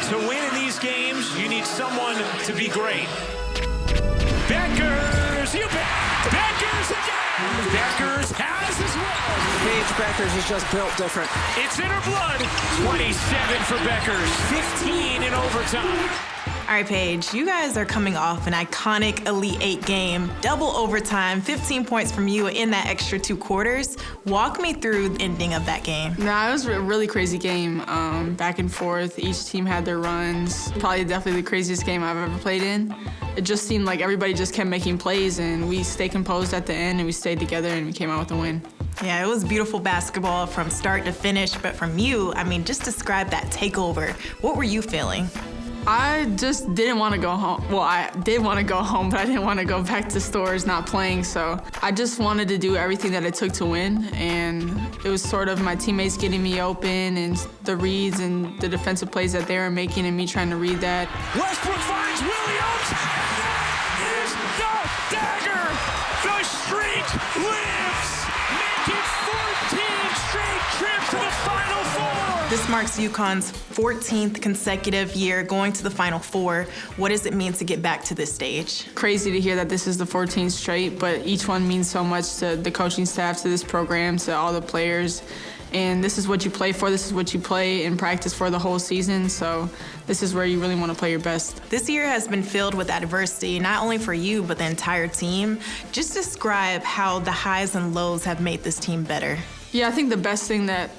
To win in these games, you need someone to be great. Bueckers, you bet. Bueckers again. Bueckers has as well. Paige Bueckers is just built different. It's in her blood. 27 for Bueckers, 15 in overtime. All right, Paige, you guys are coming off an iconic Elite Eight game, double overtime, 15 points from you in that extra 2 quarters. Walk me through the ending of that game. Nah, it was a really crazy game, back and forth. Each team had their runs. Probably definitely the craziest game I've ever played in. It just seemed like everybody just kept making plays, and we stayed composed at the end, and we stayed together, and we came out with a win. Yeah, it was beautiful basketball from start to finish, but from you, I mean, just describe that takeover. What were you feeling? I just didn't want to go home. Well, I did want to go home, but I didn't want to go back to stores not playing. So I just wanted to do everything that it took to win. And it was sort of my teammates getting me open and the reads and the defensive plays that they were making and me trying to read that. Westbrook finds Williams. That is the dagger. The streak lives. Making 14 straight trips to the Final Four. This marks UConn's 14th consecutive year going to the Final Four. What does it mean to get back to this stage? Crazy to hear that this is the 14th straight, but each one means so much to the coaching staff, to this program, to all the players. And this is what you play for. This is what you play and practice for the whole season. So this is where you really want to play your best. This year has been filled with adversity, not only for you, but the entire team. Just describe how the highs and lows have made this team better. Yeah, I think the best thing that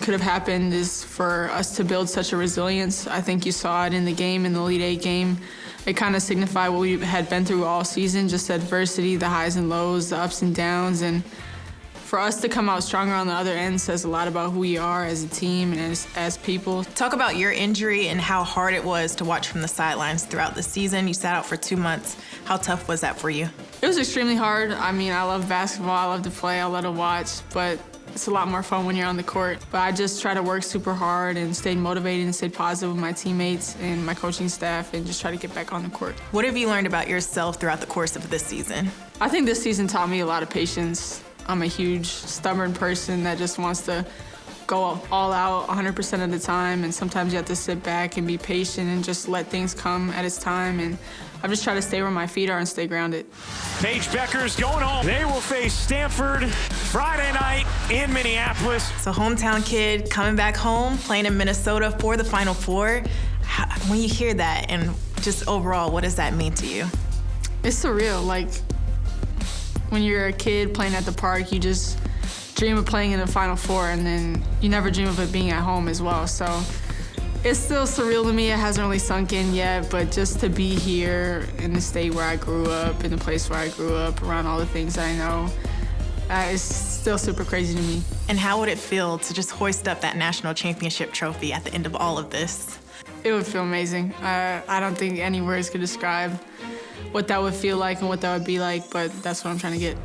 could have happened is for us to build such a resilience. I think you saw it in the game, in the Elite Eight game. It kind of signified what we had been through all season, just adversity, the highs and lows, the ups and downs. And for us to come out stronger on the other end says a lot about who we are as a team and as people. Talk about your injury and how hard it was to watch from the sidelines throughout the season. You sat out for 2 months. How tough was that for you? It was extremely hard. I mean, I love basketball. I love to play. I love to watch. But it's a lot more fun when you're on the court. But I just try to work super hard and stay motivated and stay positive with my teammates and my coaching staff and just try to get back on the court. What have you learned about yourself throughout the course of this season? I think this season taught me a lot of patience. I'm a huge, stubborn person that just wants to go all out 100% of the time, and sometimes you have to sit back and be patient and just let things come at its time. And I've just tried to stay where my feet are and stay grounded. Paige Bueckers going home. They will face Stanford Friday night in Minneapolis. So hometown kid coming back home, playing in Minnesota for the Final Four. When you hear that and just overall, what does that mean to you? It's surreal. Like, when you're a kid playing at the park, you just dream of playing in the Final Four, and then you never dream of it being at home as well. So it's still surreal to me. It hasn't really sunk in yet, but just to be here in the state where I grew up, in the place where I grew up, around all the things I know, is still super crazy to me. And how would it feel to just hoist up that national championship trophy at the end of all of this? It would feel amazing. I don't think any words could describe what that would feel like and what that would be like, but that's what I'm trying to get.